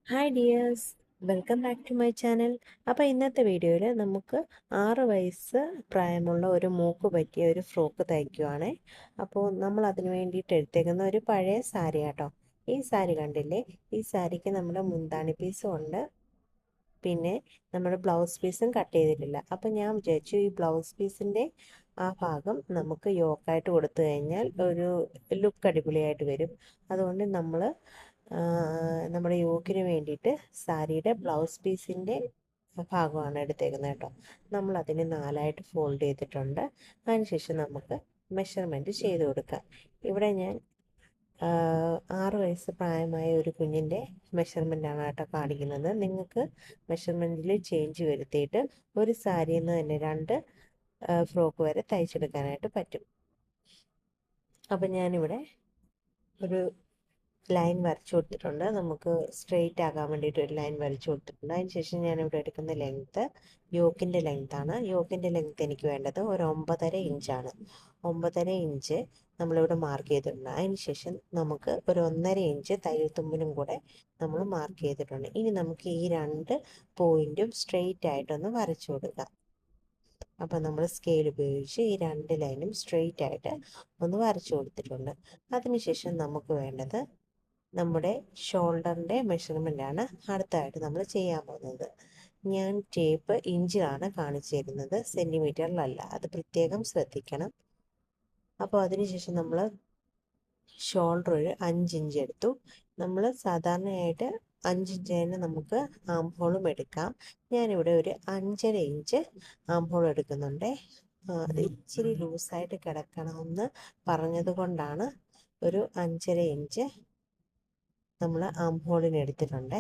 Hi dears, welcome back to my channel. അപ്പോൾ ഇന്നത്തെ വീഡിയോയിൽ നമുക്ക് 6 വയസ്സ് പ്രായമുള്ള ഒരു മോക്ക് പറ്റിയ ഒരു ഫ്രോക്ക് തയ്ക്കുവാണേ. അപ്പോൾ നമ്മൾ അതിന് വേണ്ടിയിട്ട് എടുത്തേക്കുന്ന ഒരു പഴയ സാരി ആട്ടോ. ഈ സാരി കണ്ടില്ലേ, ഈ സാരിക്ക് നമ്മുടെ മുന്താണി പീസും ഉണ്ട്, പിന്നെ നമ്മുടെ ബ്ലൗസ് പീസും കട്ട് ചെയ്തിട്ടില്ല. അപ്പം ഞാൻ വിചാരിച്ചു ഈ ബ്ലൗസ് പീസിൻ്റെ ആ ഭാഗം നമുക്ക് യോക്കായിട്ട് കൊടുത്തു കഴിഞ്ഞാൽ ഒരു ലുക്ക് അടിപൊളിയായിട്ട് വരും. അതുകൊണ്ട് നമ്മൾ നമ്മുടെ യോക്കിന് വേണ്ടിയിട്ട് സാരിയുടെ ബ്ലൗസ് പീസിൻ്റെ ഭാഗമാണ് എടുത്തേക്കുന്നത് കേട്ടോ. നമ്മൾ അതിനെ 4ആയിട്ട് ഫോൾഡ് ചെയ്തിട്ടുണ്ട്. അതിനുശേഷം നമുക്ക് മെഷർമെൻറ്റ് ചെയ്ത് കൊടുക്കാം. ഇവിടെ ഞാൻ 6 വയസ്സ് പ്രായമായ ഒരു കുഞ്ഞിൻ്റെ മെഷർമെൻറ്റാണ് കേട്ടോ കാണിക്കുന്നത്. നിങ്ങൾക്ക് മെഷർമെൻറ്റിൽ ചേഞ്ച് വരുത്തിയിട്ട് ഒരു സാരിയിൽ നിന്ന് തന്നെ 2 ഫ്രോക്ക് വരെ തയ്ച്ചെടുക്കാനായിട്ട് പറ്റും. അപ്പം ഞാനിവിടെ ഒരു ലൈൻ വരച്ചു കൊടുത്തിട്ടുണ്ട്. നമുക്ക് സ്ട്രെയിറ്റ് ആകാൻ വേണ്ടിയിട്ട് ഒരു ലൈൻ വരച്ചു കൊടുത്തിട്ടുണ്ട്. അതിനുശേഷം ഞാനിവിടെ എടുക്കുന്ന ലെങ്ത്ത് യോക്കിൻ്റെ ലെങ്ത്താണ്. യോക്കിൻ്റെ ലെങ്ത്ത് എനിക്ക് വേണ്ടത് ഒരു 9.5 ഇഞ്ചാണ്. 9.5 ഇഞ്ച് നമ്മളിവിടെ മാർക്ക് ചെയ്തിട്ടുണ്ട്. അതിനുശേഷം നമുക്ക് ഒരു 1.5 ഇഞ്ച് തയ്യൽ തുമ്പിനും കൂടെ നമ്മൾ മാർക്ക് ചെയ്തിട്ടുണ്ട്. ഇനി നമുക്ക് ഈ 2 പോയിൻറ്റും സ്ട്രെയിറ്റ് ആയിട്ടൊന്ന് വരച്ചു കൊടുക്കാം. അപ്പോൾ നമ്മൾ സ്കെയിൽ ഉപയോഗിച്ച് ഈ 2 ലൈനും സ്ട്രെയിറ്റ് ആയിട്ട് ഒന്ന് വരച്ചു കൊടുത്തിട്ടുണ്ട്. അതിനുശേഷം നമുക്ക് വേണ്ടത് നമ്മുടെ ഷോൾഡറിൻ്റെ മെഷർമെൻറ്റാണ് അടുത്തായിട്ട് നമ്മൾ ചെയ്യാൻ പോകുന്നത്. ഞാൻ ടേപ്പ് ഇഞ്ചിലാണ് കാണിച്ചു തരുന്നത്, സെൻറ്റിമീറ്ററിലല്ല. അത് പ്രത്യേകം ശ്രദ്ധിക്കണം. അപ്പോൾ അതിനുശേഷം നമ്മൾ ഷോൾഡർ ഒരു 5 ഇഞ്ച് എടുത്തു. നമ്മൾ സാധാരണയായിട്ട് 5 ഇഞ്ച് തന്നെ നമുക്ക് ആം ഹോളും എടുക്കാം. ഞാനിവിടെ ഒരു 5.5 ഇഞ്ച് ആം ഹോൾ എടുക്കുന്നുണ്ട്. അത് ഇച്ചിരി ലൂസായിട്ട് കിടക്കണമെന്ന് പറഞ്ഞത് കൊണ്ടാണ് ഒരു 5.5 ഇഞ്ച് നമ്മൾ ആം ഹോളിന് എടുത്തിട്ടുണ്ട്.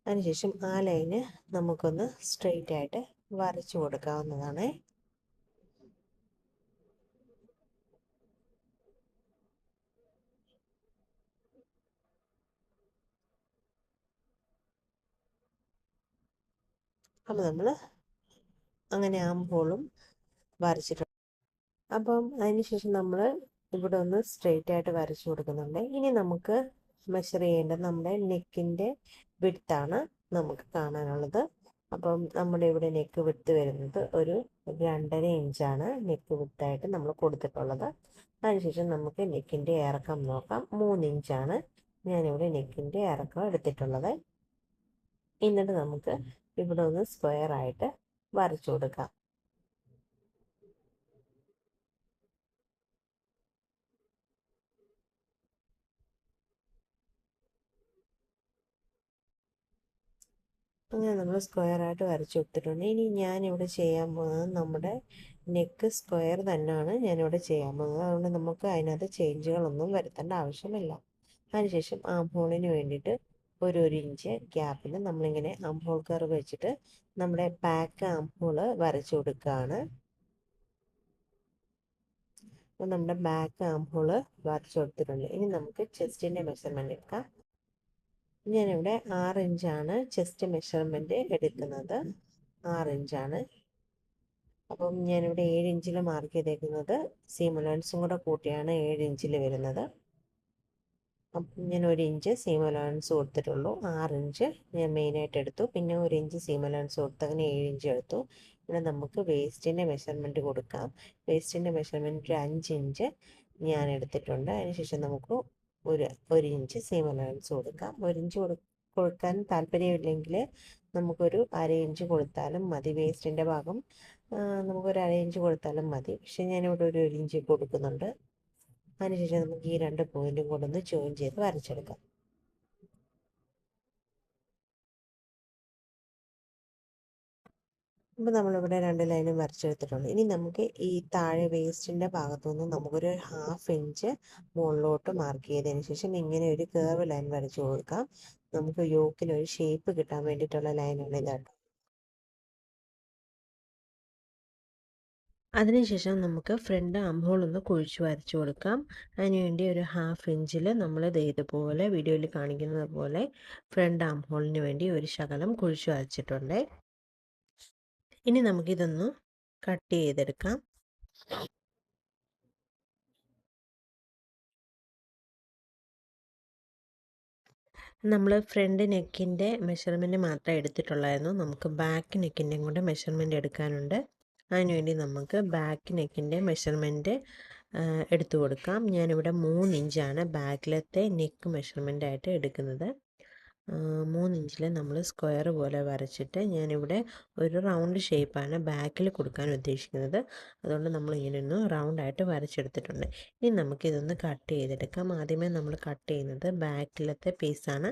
അതിനുശേഷം ആ ലൈന് നമുക്കൊന്ന് സ്ട്രെയിറ്റ് ആയിട്ട് വരച്ചു കൊടുക്കാവുന്നതാണ്. അപ്പോൾ നമ്മൾ അങ്ങനെ ആം ഹോളും വരച്ചിട്ടുണ്ട്. അപ്പം അതിനുശേഷം നമ്മൾ ഇവിടെ ഒന്ന് സ്ട്രെയിറ്റ് ആയിട്ട് വരച്ചു കൊടുക്കുന്നുണ്ട്. ഇനി നമുക്ക് മെഷർ ചെയ്യേണ്ടത് നമ്മുടെ നെക്കിൻ്റെ വിഡ്ത്താണ് നമുക്ക് കാണാനുള്ളത്. അപ്പം നമ്മുടെ ഇവിടെ നെക്ക് വിഡ്ത്ത് വരുന്നത് ഒരു 2.5 ഇഞ്ചാണ് നെക്ക് വിഡ്ത്തായിട്ട് നമ്മൾ കൊടുത്തിട്ടുള്ളത്. അതിനുശേഷം നമുക്ക് നെക്കിൻ്റെ ഇറക്കം നോക്കാം. 3 ഇഞ്ചാണ് ഞാനിവിടെ നെക്കിൻ്റെ ഇറക്കം എടുത്തിട്ടുള്ളത്. എന്നിട്ട് നമുക്ക് ഇവിടെ ഒന്ന് സ്ക്വയർ ആയിട്ട് വരച്ചു കൊടുക്കാം. അങ്ങനെ നമ്മൾ സ്ക്വയറായിട്ട് വരച്ചു കൊടുത്തിട്ടുണ്ട്. ഇനി ഞാനിവിടെ ചെയ്യാൻ പോകുന്നത് നമ്മുടെ നെക്ക് സ്ക്വയർ തന്നെയാണ് ഞാനിവിടെ ചെയ്യാൻ പോകുന്നത്. അതുകൊണ്ട് നമുക്ക് അതിനകത്ത് ചേഞ്ചുകളൊന്നും വരുത്തേണ്ട ആവശ്യമില്ല. അതിനുശേഷം ആം ഹോളിന് വേണ്ടിയിട്ട് ഒരു ഇഞ്ച് ഗ്യാപ്പിൽ നമ്മളിങ്ങനെ ആം ഹോൾ കർവ് വെച്ചിട്ട് നമ്മുടെ ബാക്ക് ആം ഹോള് വരച്ചു കൊടുക്കുകയാണ്. അപ്പോൾ നമ്മുടെ ബാക്ക് ആം ഹോള് വരച്ചു കൊടുത്തിട്ടുണ്ട്. ഇനി നമുക്ക് ചെസ്റ്റിൻ്റെ മെഷർമെൻറ്റ് എടുക്കാം. ഞാനിവിടെ 6 ഇഞ്ചാണ് ചെസ്റ്റ് മെഷർമെൻറ്റ് എടുക്കുന്നത്. 6 ഇഞ്ചാണ്. അപ്പം ഞാനിവിടെ 7 ഇഞ്ചിൽ മാർക്ക് ചെയ്തേക്കുന്നത് സീം അലവൻസും കൂടെ കൂട്ടിയാണ് 7 ഇഞ്ചിൽ വരുന്നത്. അപ്പം ഞാൻ 1 ഇഞ്ച് സീം അലവൻസ് കൊടുത്തിട്ടുള്ളൂ. 6 ഇഞ്ച് ഞാൻ മെയിനായിട്ട് എടുത്തു. പിന്നെ 1 ഇഞ്ച് സീം അലവൻസ് കൊടുത്ത് അങ്ങനെ 7 ഇഞ്ച് എടുത്തു. ഇവിടെ നമുക്ക് വേസ്റ്റിൻ്റെ മെഷർമെൻറ്റ് കൊടുക്കാം. വേസ്റ്റിൻ്റെ മെഷർമെൻറ്റ് 5 ഇഞ്ച് ഞാൻ എടുത്തിട്ടുണ്ട്. അതിനുശേഷം നമുക്ക് ഒരു ഇഞ്ച് സീം അലവൻസ് കൊടുക്കാം. 1 ഇഞ്ച് കൊടുക്കാൻ താല്പര്യമില്ലെങ്കിൽ നമുക്കൊരു 1/2 ഇഞ്ച് കൊടുത്താലും മതി. വേസ്റ്റിൻ്റെ ഭാഗം നമുക്കൊരു 1/2 ഇഞ്ച് കൊടുത്താലും മതി. പക്ഷെ ഞാനിവിടെ ഒരു ഇഞ്ച് കൊടുക്കുന്നുണ്ട്. അതിനുശേഷം നമുക്ക് ഈ 2 പോയിൻറ്റും കൂടെ ഒന്ന് ജോയിൻ ചെയ്ത് വരച്ചെടുക്കാം. അപ്പോൾ നമ്മളിവിടെ 2 ലൈനും വരച്ചെടുത്തിട്ടുണ്ട്. ഇനി നമുക്ക് ഈ താഴെ വേസ്റ്റിൻ്റെ ഭാഗത്തുനിന്ന് നമുക്കൊരു 1/2 ഇഞ്ച് മുകളിലോട്ട് മാർക്ക് ചെയ്തതിന് ശേഷം ഇങ്ങനെ ഒരു കർവ് ലൈൻ വരച്ചു കൊടുക്കാം. നമുക്ക് യോക്കിനൊരു ഷേപ്പ് കിട്ടാൻ വേണ്ടിയിട്ടുള്ള ലൈനാണ് ഇതാണ്. അതിനുശേഷം നമുക്ക് ഫ്രണ്ട് ആം ഹോൾ ഒന്ന് കുഴിച്ച് വരച്ചു കൊടുക്കാം. അതിനുവേണ്ടി ഒരു 1/2 ഇഞ്ചിൽ നമ്മൾ ഇതുപോലെ വീഡിയോയിൽ കാണിക്കുന്നത് പോലെ ഫ്രണ്ട് ആം ഹോളിന് വേണ്ടി ഒരു ശകലം കുഴിച്ച് വരച്ചിട്ടുണ്ട്. ഇനി നമുക്കിതൊന്ന് കട്ട് ചെയ്തെടുക്കാം. നമ്മൾ ഫ്രണ്ട് നെക്കിൻ്റെ മെഷർമെൻറ്റ് മാത്രമേ എടുത്തിട്ടുള്ളായിരുന്നു. നമുക്ക് ബാക്ക് നെക്കിൻ്റെയും കൂടെ മെഷർമെൻറ്റ് എടുക്കാനുണ്ട്. അതിനുവേണ്ടി നമുക്ക് ബാക്ക് നെക്കിൻ്റെ മെഷർമെൻറ്റ് എടുത്തു കൊടുക്കാം. ഞാനിവിടെ 3 ഇഞ്ചാണ് ബാക്കിലത്തെ നെക്ക് മെഷർമെൻറ്റായിട്ട് എടുക്കുന്നത്. 3 ഇഞ്ചിൽ നമ്മൾ സ്ക്വയർ പോലെ വരച്ചിട്ട് ഞാനിവിടെ ഒരു റൗണ്ട് ഷേപ്പാണ് ബാക്കിൽ കൊടുക്കാൻ ഉദ്ദേശിക്കുന്നത്. അതുകൊണ്ട് നമ്മൾ ഇങ്ങനെ ഒന്ന് റൗണ്ടായിട്ട് വരച്ചെടുത്തിട്ടുണ്ട്. ഇനി നമുക്കിതൊന്ന് കട്ട് ചെയ്തെടുക്കാം. ആദ്യമേ നമ്മൾ കട്ട് ചെയ്യുന്നത് ബാക്കിലത്തെ പീസാണ്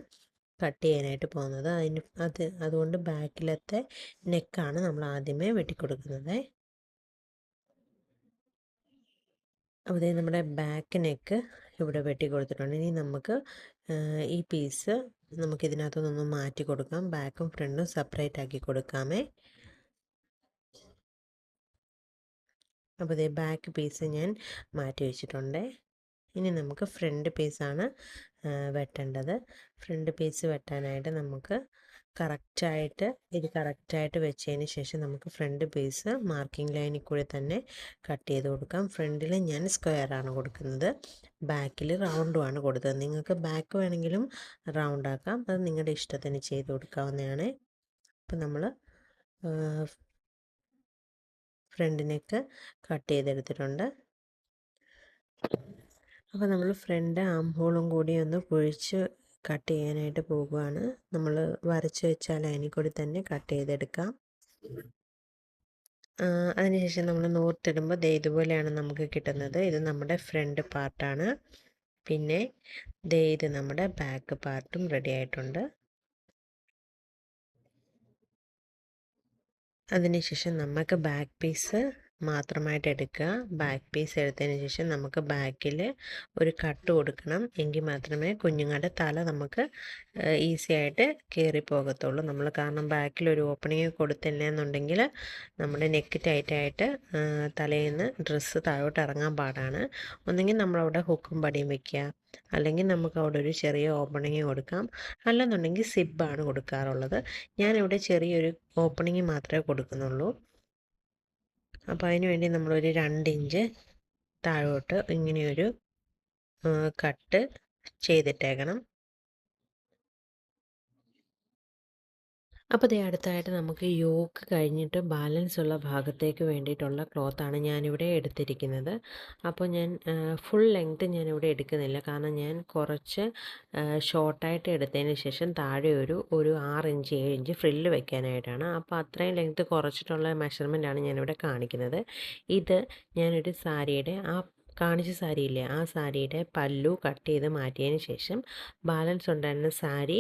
കട്ട് ചെയ്യാനായിട്ട് പോകുന്നത്. അതുകൊണ്ട് ബാക്കിലത്തെ നെക്കാണ് നമ്മൾ ആദ്യമേ വെട്ടിക്കൊടുക്കുന്നത്. അപ്പോൾ നമ്മുടെ ബാക്ക് നെക്ക് ഇവിടെ വെട്ടി കൊടുത്തിട്ടുണ്ട്. ഇനി നമുക്ക് ഈ പീസ് നമുക്കിതിനകത്തുനിന്ന് മാറ്റി കൊടുക്കാം. ബാക്കും ഫ്രണ്ടും സെപ്പറേറ്റ് ആക്കി കൊടുക്കാമേ. അപ്പോൾ ബാക്ക് പീസ് ഞാൻ മാറ്റി വെച്ചിട്ടുണ്ട്. ഇനി നമുക്ക് ഫ്രണ്ട് പീസാണ് വെട്ടേണ്ടത്. ഫ്രണ്ട് പീസ് വെട്ടാനായിട്ട് നമുക്ക് കറക്റ്റായിട്ട് വെച്ചതിന് ശേഷം നമുക്ക് ഫ്രണ്ട് പീസ് മാർക്കിംഗ് ലൈനിൽ കൂടി തന്നെ കട്ട് ചെയ്ത് കൊടുക്കാം. ഫ്രണ്ടിൽ ഞാൻ സ്ക്വയറാണ് കൊടുക്കുന്നത്, ബാക്കിൽ റൗണ്ടുമാണ് കൊടുത്തത്. നിങ്ങൾക്ക് ബാക്ക് വേണമെങ്കിലും റൗണ്ട് ആക്കാം, അത് നിങ്ങളുടെ ഇഷ്ടത്തിന് ചെയ്ത് കൊടുക്കാവുന്നതാണ്. അപ്പം നമ്മൾ ഫ്രണ്ട് നെക്ക് കട്ട് ചെയ്തെടുത്തിട്ടുണ്ട്. അപ്പോൾ നമ്മൾ ഫ്രണ്ട് ആം ഹോളും കൂടി ഒന്ന് കുഴിച്ച് കട്ട് ചെയ്യാനായിട്ട് പോകുകയാണ്. നമ്മൾ വരച്ച് വെച്ച ലൈനിൽ കൂടി തന്നെ കട്ട് ചെയ്തെടുക്കാം. അതിനുശേഷം നമ്മൾ നൂർത്തിടുമ്പോൾ ഇതുപോലെയാണ് നമുക്ക് കിട്ടുന്നത്. ഇത് നമ്മുടെ ഫ്രണ്ട് പാർട്ടാണ്. പിന്നെ ഇത് നമ്മുടെ ബാക്ക് പാർട്ടും റെഡി ആയിട്ടുണ്ട്. അതിനുശേഷം നമുക്ക് ബാക്ക് പീസ് മാത്രമായിട്ട് എടുക്കുക. ബാക്ക് പീസ് എടുത്തതിന് ശേഷം നമുക്ക് ബാക്കിൽ ഒരു കട്ട് കൊടുക്കണം. എങ്കിൽ മാത്രമേ കുഞ്ഞുങ്ങളുടെ തല നമുക്ക് ഈസി ആയിട്ട് കയറി പോകത്തുള്ളൂ. നമ്മൾ കാരണം ബാക്കിൽ ഒരു ഓപ്പണിങ് കൊടുത്തില്ല എന്നുണ്ടെങ്കിൽ നമ്മുടെ നെക്ക് ടൈറ്റായിട്ട് തലയിൽ നിന്ന് ഡ്രസ്സ് താഴോട്ട് ഇറങ്ങാൻ പാടാണ്. ഒന്നെങ്കിൽ നമ്മളവിടെ ഹുക്കും പടിയും വയ്ക്കുക, അല്ലെങ്കിൽ നമുക്ക് അവിടെ ഒരു ചെറിയ ഓപ്പണിങ് കൊടുക്കാം. അല്ലെന്നുണ്ടെങ്കിൽ സിബ്ബാണ് കൊടുക്കാറുള്ളത്. ഞാനിവിടെ ചെറിയൊരു ഓപ്പണിങ് മാത്രമേ കൊടുക്കുന്നുള്ളൂ. അപ്പോൾ അതിന് വേണ്ടി നമ്മളൊരു 2 ഇഞ്ച് താഴോട്ട് ഇങ്ങനെയൊരു കട്ട് ചെയ്തിട്ടേക്കണം. അപ്പോൾ അടുത്തായിട്ട് നമുക്ക് യോക്ക് കഴിഞ്ഞിട്ട് ബാലൻസ് ഉള്ള ഭാഗത്തേക്ക് വേണ്ടിയിട്ടുള്ള ക്ലോത്താണ് ഞാനിവിടെ എടുത്തിരിക്കുന്നത്. അപ്പോൾ ഞാൻ ഫുൾ ലെങ്ത്ത് ഞാനിവിടെ എടുക്കുന്നില്ല, കാരണം ഞാൻ കുറച്ച് ഷോർട്ടായിട്ട് എടുത്തതിന് ശേഷം താഴെ ഒരു 6 ഇഞ്ച് 7 ഇഞ്ച് ഫ്രില്ല് വെക്കാനായിട്ടാണ്. അപ്പോൾ അത്രയും ലെങ്ത്ത് കുറച്ചിട്ടുള്ള മെഷർമെൻറ്റാണ് ഞാനിവിടെ കാണിക്കുന്നത്. ഇത് ഞാനൊരു സാരിയുടെ കാണിച്ച സാരിയില്ലേ, ആ സാരിയുടെ പല്ലു കട്ട് ചെയ്ത് മാറ്റിയതിന് ശേഷം ബാലൻസ് ഉണ്ടായിരുന്ന സാരി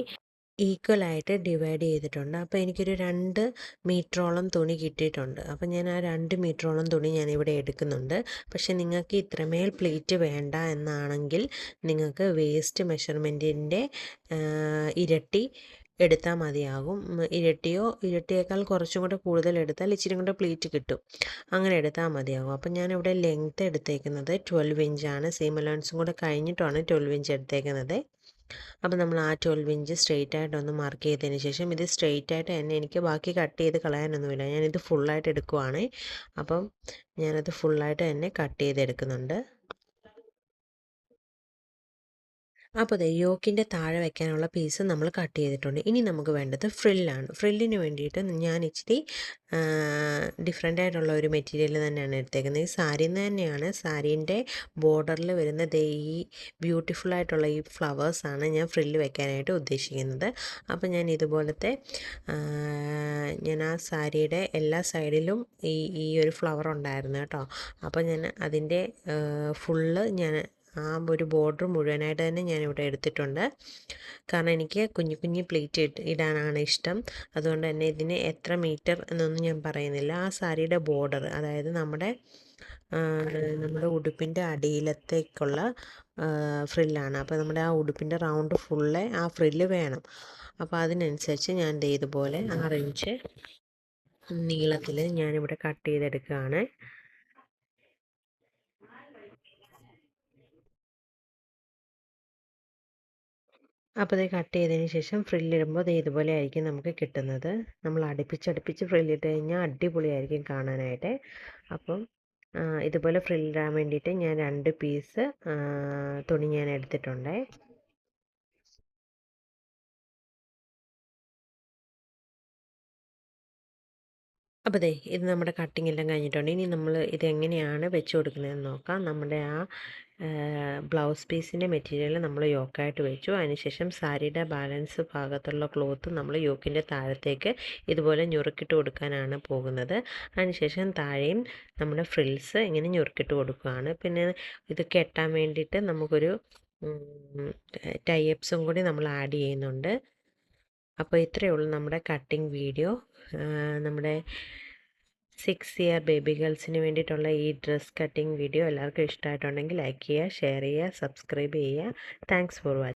ഈക്വലായിട്ട് ഡിവൈഡ് ചെയ്തിട്ടുണ്ട്. അപ്പോൾ എനിക്കൊരു 2 മീറ്ററോളം തുണി കിട്ടിയിട്ടുണ്ട്. അപ്പോൾ ഞാൻ ആ 2 മീറ്ററോളം തുണി ഞാനിവിടെ എടുക്കുന്നുണ്ട്. പക്ഷേ നിങ്ങൾക്ക് ഇത്രമേൽ പ്ലീറ്റ് വേണ്ട എന്നാണെങ്കിൽ നിങ്ങൾക്ക് വേസ്റ്റ് മെഷർമെൻറ്റിൻ്റെ ഇരട്ടി എടുത്താൽ മതിയാകും. ഇരട്ടിയേക്കാൾ കുറച്ചും കൂടെ കൂടുതൽ എടുത്താൽ ഇച്ചിരി കൂടെ പ്ലീറ്റ് കിട്ടും. അങ്ങനെ എടുത്താൽ മതിയാകും. അപ്പം ഞാനിവിടെ ലെങ്ത്ത് എടുത്തേക്കുന്നത് 12 ഇഞ്ചാണ്. സീം അലവൻസും കൂടെ കഴിഞ്ഞിട്ടാണ് 12 ഇഞ്ച് എടുത്തേക്കുന്നത്. അപ്പോൾ നമ്മൾ ആ 12 ഇഞ്ച് സ്ട്രെയിറ്റ് ആയിട്ടൊന്ന് മാർക്ക് ചെയ്തതിന് ശേഷം ഇത് സ്ട്രെയിറ്റ് ആയിട്ട് തന്നെ എനിക്ക് ബാക്കി കട്ട് ചെയ്ത് കളയാനൊന്നുമില്ല. ഞാനിത് ഫുള്ളായിട്ട് എടുക്കുവാണ്. അപ്പം ഞാനത് ഫുള്ളായിട്ട് തന്നെ കട്ട് ചെയ്തെടുക്കുന്നുണ്ട്. അപ്പോൾ യോക്കിൻ്റെ താഴെ വയ്ക്കാനുള്ള പീസ് നമ്മൾ കട്ട് ചെയ്തിട്ടുണ്ട്. ഇനി നമുക്ക് വേണ്ടത് ഫ്രില്ലാണ്. ഫ്രില്ലിന് വേണ്ടിയിട്ട് ഞാൻ ഇച്ചിരി ഡിഫറെൻ്റ് ആയിട്ടുള്ള ഒരു മെറ്റീരിയൽ തന്നെയാണ് എടുത്തേക്കുന്നത്. ഈ സാരിയിൽ നിന്ന് തന്നെയാണ്, സാരീൻ്റെ ബോർഡറിൽ വരുന്ന ഈ ബ്യൂട്ടിഫുൾ ആയിട്ടുള്ള ഈ ഫ്ലവേഴ്സാണ് ഞാൻ ഫ്രില്ല് വെക്കാനായിട്ട് ഉദ്ദേശിക്കുന്നത്. അപ്പോൾ ഞാൻ ഇതുപോലത്തെ ഞാൻ ആ സാരിയുടെ എല്ലാ സൈഡിലും ഈ ഒരു ഫ്ലവർ ഉണ്ടായിരുന്നു കേട്ടോ. അപ്പോൾ ഞാൻ അതിൻ്റെ ഫുള്ള് ഞാൻ ആ ഒരു ബോർഡർ മുഴുവനായിട്ട് തന്നെ ഞാനിവിടെ എടുത്തിട്ടുണ്ട്. കാരണം എനിക്ക് കുഞ്ഞു കുഞ്ഞു പ്ലേറ്റ് ഇടാനാണ് ഇഷ്ടം. അതുകൊണ്ട് തന്നെ ഇതിന് എത്ര മീറ്റർ എന്നൊന്നും ഞാൻ പറയുന്നില്ല. ആ സാരിയുടെ ബോർഡർ, അതായത് നമ്മുടെ ഉടുപ്പിൻ്റെ അടിയിലത്തേക്കുള്ള ഫ്രില്ലാണ്. അപ്പോൾ നമ്മുടെ ആ ഉടുപ്പിൻ്റെ റൗണ്ട് ഫുള്ള് ആ ഫ്രില്ല് വേണം. അപ്പോൾ അതിനനുസരിച്ച് ഞാൻ ഇതുപോലെ 6 ഇഞ്ച് നീളത്തിൽ ഞാനിവിടെ കട്ട് ചെയ്തെടുക്കുകയാണ്. അപ്പോൾ കട്ട് ചെയ്തതിന് ശേഷം ഫ്രില്ലിടുമ്പോൾ ഇതുപോലെ ആയിരിക്കും നമുക്ക് കിട്ടുന്നത്. നമ്മൾ അടുപ്പിച്ചടുപ്പിച്ച് ഫ്രില്ലിട്ട് കഴിഞ്ഞാൽ അടിപൊളിയായിരിക്കും കാണാനായിട്ട്. അപ്പം ഇതുപോലെ ഫ്രില്ലിടാൻ വേണ്ടിയിട്ട് ഞാൻ 2 പീസ് തുണി ഞാൻ എടുത്തിട്ടുണ്ട്. അപ്പോൾ ദേ ഇത് നമ്മുടെ കട്ടിങ് എല്ലാം കഴിഞ്ഞിട്ടുണ്ട്. ഇനി നമ്മൾ ഇതെങ്ങനെയാണ് വെച്ച് കൊടുക്കുന്നതെന്ന് നോക്കാം. നമ്മുടെ ആ ബ്ലൗസ് പീസിൻ്റെ മെറ്റീരിയൽ നമ്മൾ യോക്കായിട്ട് വെച്ചു. അതിനുശേഷം സാരിയുടെ ബാലൻസ് ഭാഗത്തുള്ള ക്ലോത്ത് നമ്മൾ യോക്കിൻ്റെ താഴത്തേക്ക് ഇതുപോലെ ഞുറുക്കിട്ട് കൊടുക്കാനാണ് പോകുന്നത്. അതിനുശേഷം താഴെയും നമ്മുടെ ഫ്രിൽസ് ഇങ്ങനെ ഞുറുക്കിട്ട് കൊടുക്കുകയാണ്. പിന്നെ ഇത് കെട്ടാൻ വേണ്ടിയിട്ട് നമുക്കൊരു ടൈപ്സും കൂടി നമ്മൾ ആഡ് ചെയ്യുന്നുണ്ട്. അപ്പോൾ ഇത്രയേ ഉള്ളൂ നമ്മുടെ കട്ടിങ് വീഡിയോ. നമ്മുടെ 6 ഇയർ ബേബി ഗേൾസിന് വേണ്ടിയിട്ടുള്ള ഈ ഡ്രസ് കട്ടിങ് വീഡിയോ എല്ലാവർക്കും ഇഷ്ടമായിട്ടുണ്ടെങ്കിൽ ലൈക്ക് ചെയ്യുക, ഷെയർ ചെയ്യുക, സബ്സ്ക്രൈബ് ചെയ്യുക. Thanks for watching.